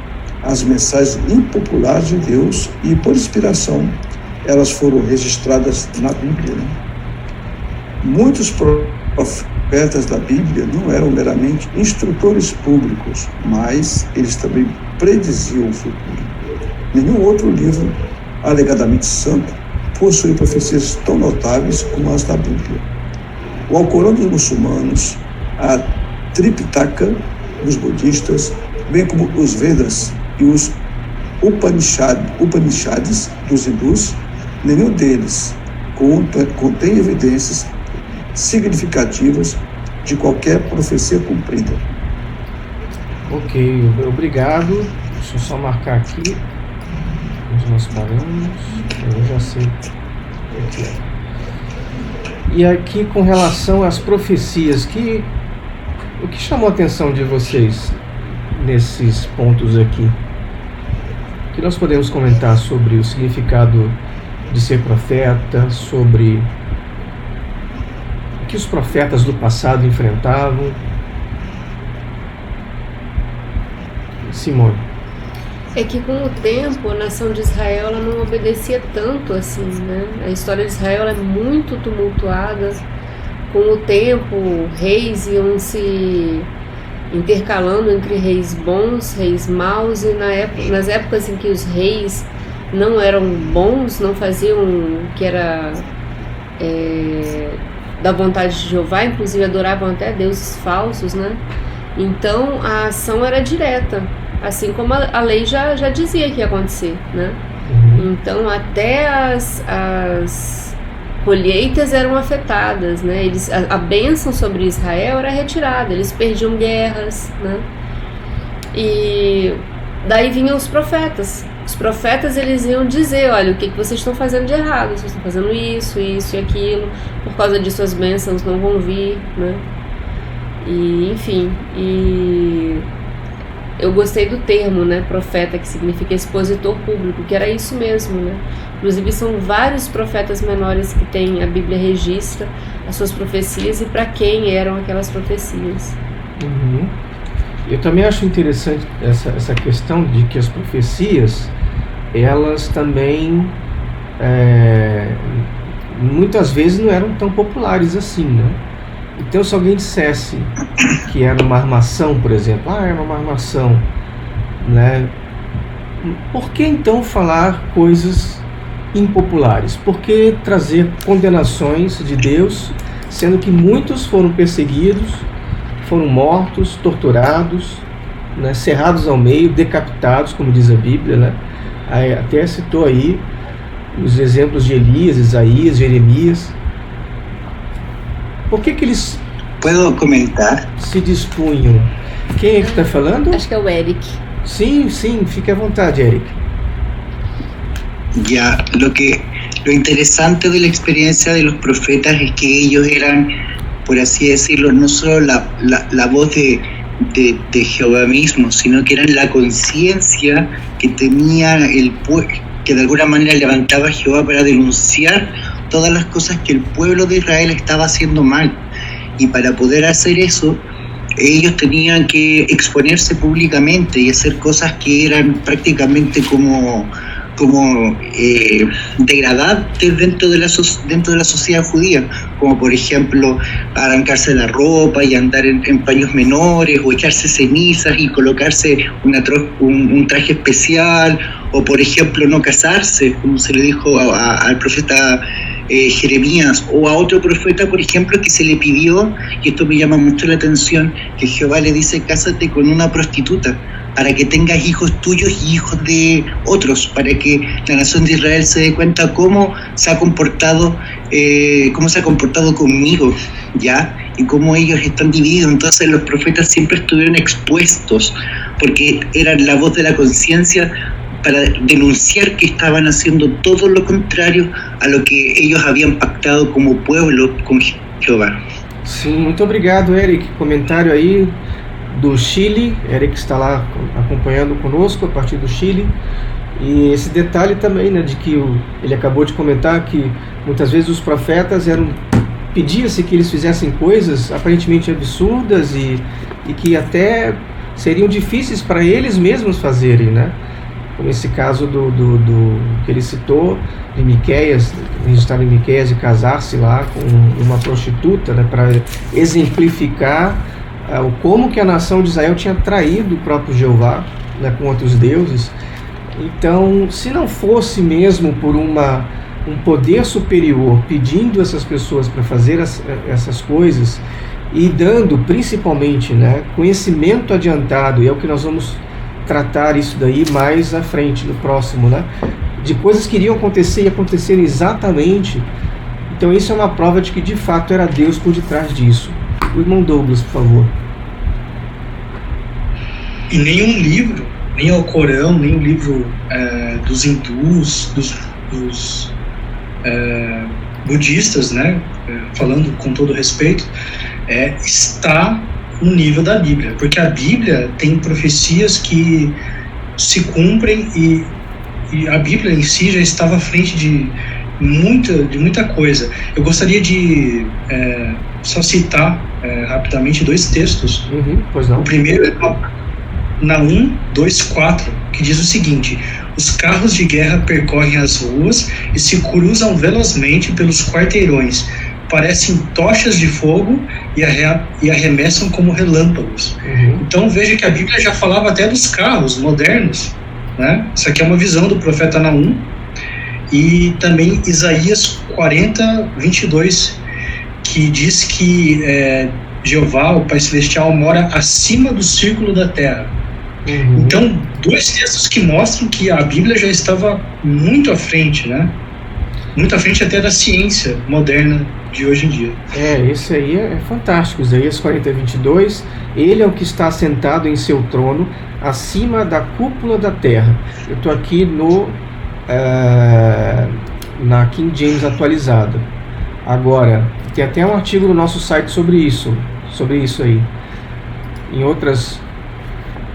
as mensagens impopulares de Deus e, por inspiração, elas foram registradas na Bíblia. Né? Muitos profetas da Bíblia não eram meramente instrutores públicos, mas eles também prediziam o futuro. Nenhum outro livro, alegadamente santo, possui profecias tão notáveis como as da Bíblia. O Alcorão dos muçulmanos, a Tripitaka dos budistas, bem como os Vedas e os Upanishads dos hindus, nenhum deles contém evidências significativas de qualquer profecia cumprida. Ok, obrigado. Deixa eu só marcar aqui onde nós paramos. Eu já sei o que é. E aqui, com relação às profecias, o que chamou a atenção de vocês nesses pontos aqui? O que nós podemos comentar sobre o significado de ser profeta, sobre o que os profetas do passado enfrentavam? Simone. É que com o tempo a nação de Israel ela não obedecia tanto assim, né? A história de Israel é muito tumultuada. Com o tempo, reis iam se intercalando entre reis bons, reis maus, e nas épocas em que os reis não eram bons, não faziam o que era da vontade de Jeová, inclusive adoravam até deuses falsos, né? Então a ação era direta, assim como a lei já dizia que ia acontecer, né? Então até as colheitas eram afetadas, né? A bênção sobre Israel era retirada, eles perdiam guerras, né? E daí vinham os profetas. Os profetas, eles iam dizer, olha, o que vocês estão fazendo de errado? Vocês estão fazendo isso e aquilo, por causa disso as bênçãos não vão vir, né? E, enfim, eu gostei do termo, né, profeta, que significa expositor público, que era isso mesmo, né? Inclusive são vários profetas menores que a Bíblia registra as suas profecias e para quem eram aquelas profecias. Eu também acho interessante essa questão de que as profecias, elas também muitas vezes não eram tão populares assim, né? Então, se alguém dissesse que era uma armação, por exemplo, é uma armação, né? Por que então falar coisas impopulares? Por que trazer condenações de Deus, sendo que muitos foram perseguidos, foram mortos, torturados, né? Cerrados ao meio, decapitados, como diz a Bíblia, né? Até citou aí os exemplos de Elias, Isaías, Jeremias. Por que eles Puedo comentar? se dispunham? Quem é que está falando? Acho que é o Eric. Sim, fique à vontade, Eric. Ya, lo interesante de la experiencia de los profetas es que ellos eran, por así decirlo, no solo la voz de Jehová mismo, sino que eran la conciencia que tenía el pueblo, que de alguna manera levantaba a Jehová para denunciar todas las cosas que el pueblo de Israel estaba haciendo mal. Y para poder hacer eso, ellos tenían que exponerse públicamente y hacer cosas que eran prácticamente como degradantes dentro de la sociedad judía, como por ejemplo arrancarse la ropa y andar en paños menores, o echarse cenizas y colocarse un traje especial, o por ejemplo no casarse, como se le dijo al profeta Jeremías, o a otro profeta, por ejemplo, que se le pidió, y esto me llama mucho la atención, que Jehová le dice: cásate con una prostituta, para que tengas hijos tuyos y hijos de otros, para que la nación de Israel se dé cuenta cómo se ha comportado conmigo, ¿ya? Y cómo ellos están divididos. Entonces los profetas siempre estuvieron expuestos, porque eran la voz de la conciencia para denunciar que estaban haciendo todo lo contrario a lo que ellos habían pactado como pueblo con Jehová. Sim, muito obrigado, Eric. Comentário aí do Chile. Eric está lá acompanhando conosco a partir do Chile. E esse detalhe também, né, de que ele acabou de comentar que muitas vezes os profetas pedia-se que eles fizessem coisas aparentemente absurdas e que até seriam difíceis para eles mesmos fazerem, né? como esse caso que ele citou, de Miqueias, registrado em Miqueias, de casar-se lá com uma prostituta, né, para exemplificar como que a nação de Israel tinha traído o próprio Jeová, né, com outros deuses. Então, se não fosse mesmo por um poder superior pedindo essas pessoas para fazer essas coisas e dando principalmente, né, conhecimento adiantado, e é o que nós vamos tratar isso daí mais à frente, no próximo, né, de coisas que iriam acontecer e acontecerem exatamente. Então isso é uma prova de que de fato era Deus por detrás disso. O irmão Douglas, por favor. E nenhum livro, nem o Corão, nem o livro dos hindus, dos budistas, né, falando com todo respeito, está no nível da Bíblia, porque a Bíblia tem profecias que se cumprem e a Bíblia em si já estava à frente de muita coisa. Eu gostaria de só citar rapidamente 2 textos. Pois não. O primeiro é Naum 2:4, que diz o seguinte: os carros de guerra percorrem as ruas e se cruzam velozmente pelos quarteirões, parecem tochas de fogo e arremessam como relâmpagos. Então veja que a Bíblia já falava até dos carros modernos, né? Isso aqui é uma visão do profeta Naum. E também Isaías 40:22, que diz que Jeová, o Pai Celestial, mora acima do círculo da terra. Então, 2 textos que mostram que a Bíblia já estava muito à frente, né? Muito à frente até da ciência moderna de hoje em dia. Esse aí é fantástico. Isaías 40:22, ele é o que está sentado em seu trono acima da cúpula da terra. Eu estou aqui na King James atualizada. Agora, tem até um artigo no nosso site sobre isso aí.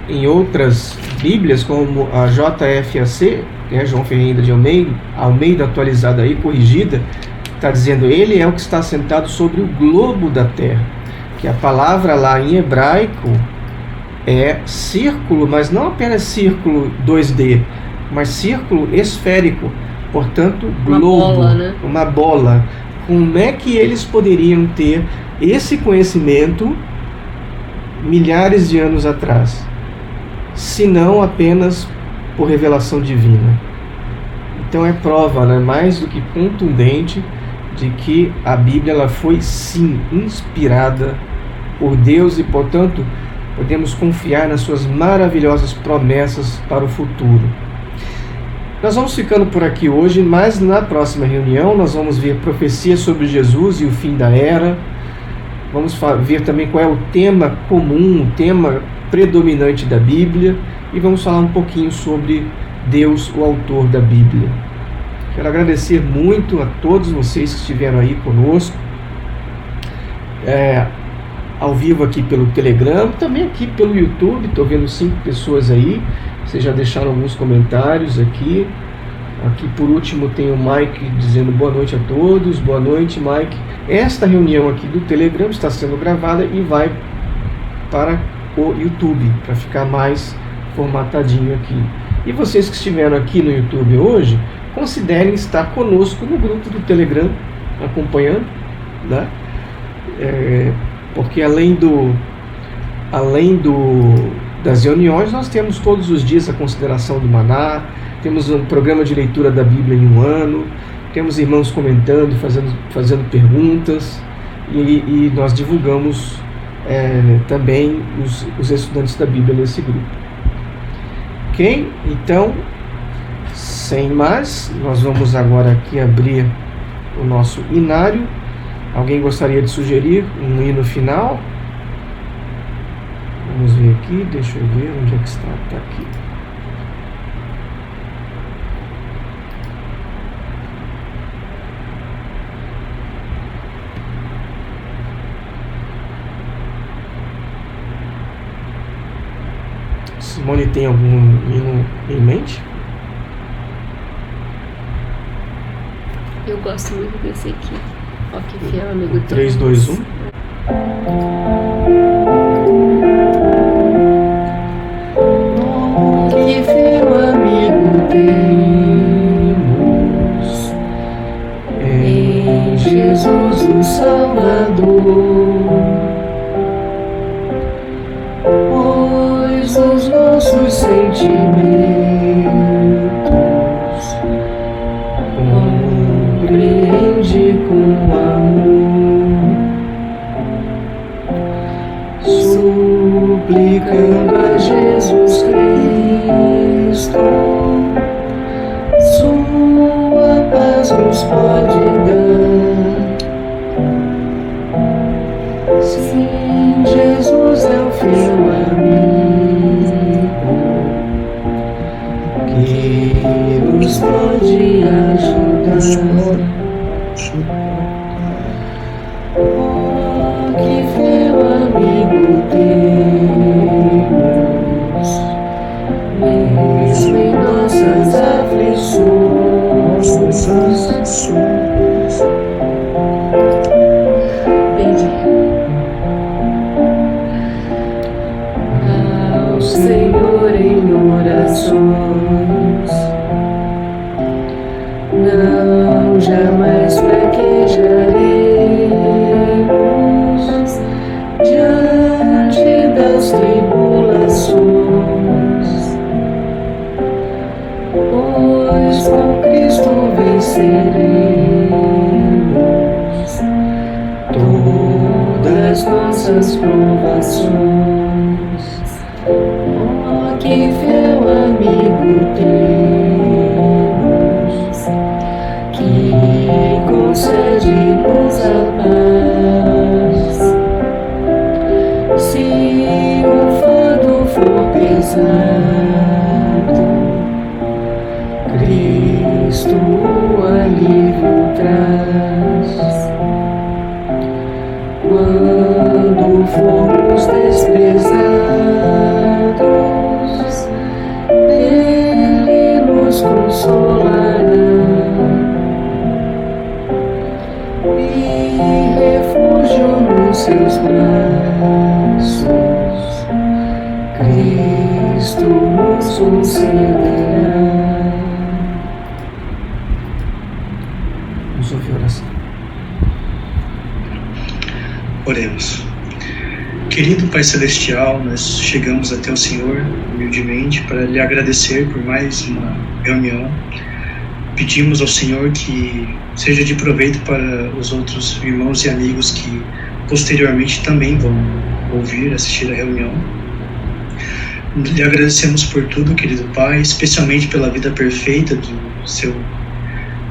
Em outras Bíblias, como a JFAC, João Ferreira de Almeida atualizada aí, corrigida, está dizendo: ele é o que está sentado sobre o globo da terra, que a palavra lá em hebraico é círculo, mas não apenas círculo 2D, mas círculo esférico, portanto globo, uma bola, né? Uma bola. Como é que eles poderiam ter esse conhecimento milhares de anos atrás, se não apenas por revelação divina? Então é prova, né, mais do que contundente, de que a Bíblia ela foi sim inspirada por Deus e, portanto, podemos confiar nas suas maravilhosas promessas para o futuro. Nós vamos ficando por aqui hoje, mas na próxima reunião nós vamos ver profecias sobre Jesus e o fim da era. Vamos ver também qual é o tema comum, o tema predominante da Bíblia, e vamos falar um pouquinho sobre Deus, o autor da Bíblia. Quero agradecer muito a todos vocês que estiveram aí conosco, ao vivo aqui pelo Telegram, também aqui pelo YouTube. Estou vendo 5 pessoas aí, vocês já deixaram alguns comentários aqui. Aqui por último tem o Mike dizendo boa noite a todos. Boa noite, Mike. Esta reunião aqui do Telegram está sendo gravada e vai para o YouTube, para ficar mais formatadinho aqui. E vocês que estiveram aqui no YouTube hoje, considerem estar conosco no grupo do Telegram, acompanhando, né? Porque além das reuniões, nós temos todos os dias a consideração do Maná, temos um programa de leitura da Bíblia em um ano, temos irmãos comentando, fazendo perguntas, e nós divulgamos também os estudantes da Bíblia nesse grupo. Ok? Então, sem mais, nós vamos agora aqui abrir o nosso inário. Alguém gostaria de sugerir um hino final? Vamos ver aqui, deixa eu ver onde é que está. Está aqui. Simone, tem algum hino em mente? Eu gosto muito desse aqui. Ó, que fiel amigo. 3, 2, 1. Que fiel amigo temos em Jesus o Salvador, pois os nossos sentimentos compreende com amor, suplicando a Jesus Cristo, sua paz nos pode dar. Sim, Jesus é o fiel amigo que nos pode ajudar. Oh, que fiel amigo temos, mesmo em nossas aflições. Ao Senhor em orações, não jamais fraquejaremos diante das tribulações, pois com Cristo venceremos todas nossas provações. Oh, que fiel amigo temos, que concede-nos a paz. Se o fardo for pesado, Cristo o alívio traz. Quando formos desprezados, Ele nos consolará e refúgio nos seus braços, Cristo nos concederá. Vamos ouvir a oração. Oremos. Querido Pai Celestial, nós chegamos até o Senhor humildemente para lhe agradecer por mais uma reunião. Pedimos ao Senhor que seja de proveito para os outros irmãos e amigos que posteriormente também vão ouvir, assistir a reunião. Lhe agradecemos por tudo, querido Pai, especialmente pela vida perfeita do seu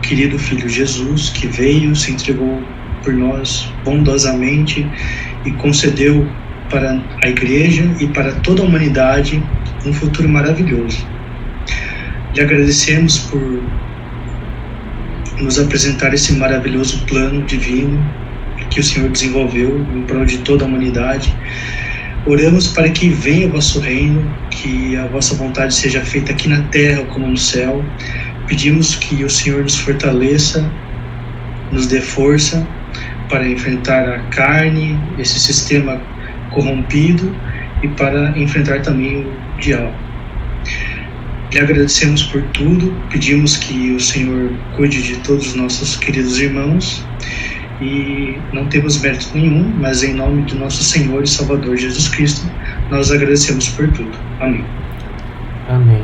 querido Filho Jesus, que veio, se entregou por nós bondosamente e concedeu para a Igreja e para toda a humanidade um futuro maravilhoso. Lhe agradecemos por nos apresentar esse maravilhoso plano divino que o Senhor desenvolveu em prol de toda a humanidade. Oramos para que venha o vosso reino, que a vossa vontade seja feita aqui na terra como no céu. Pedimos que o Senhor nos fortaleça, nos dê força para enfrentar a carne, esse sistema corrompido, e para enfrentar também o diabo. Lhe agradecemos por tudo, pedimos que o Senhor cuide de todos os nossos queridos irmãos, e não temos mérito nenhum, mas em nome do nosso Senhor e Salvador Jesus Cristo, nós agradecemos por tudo. Amém. Amém.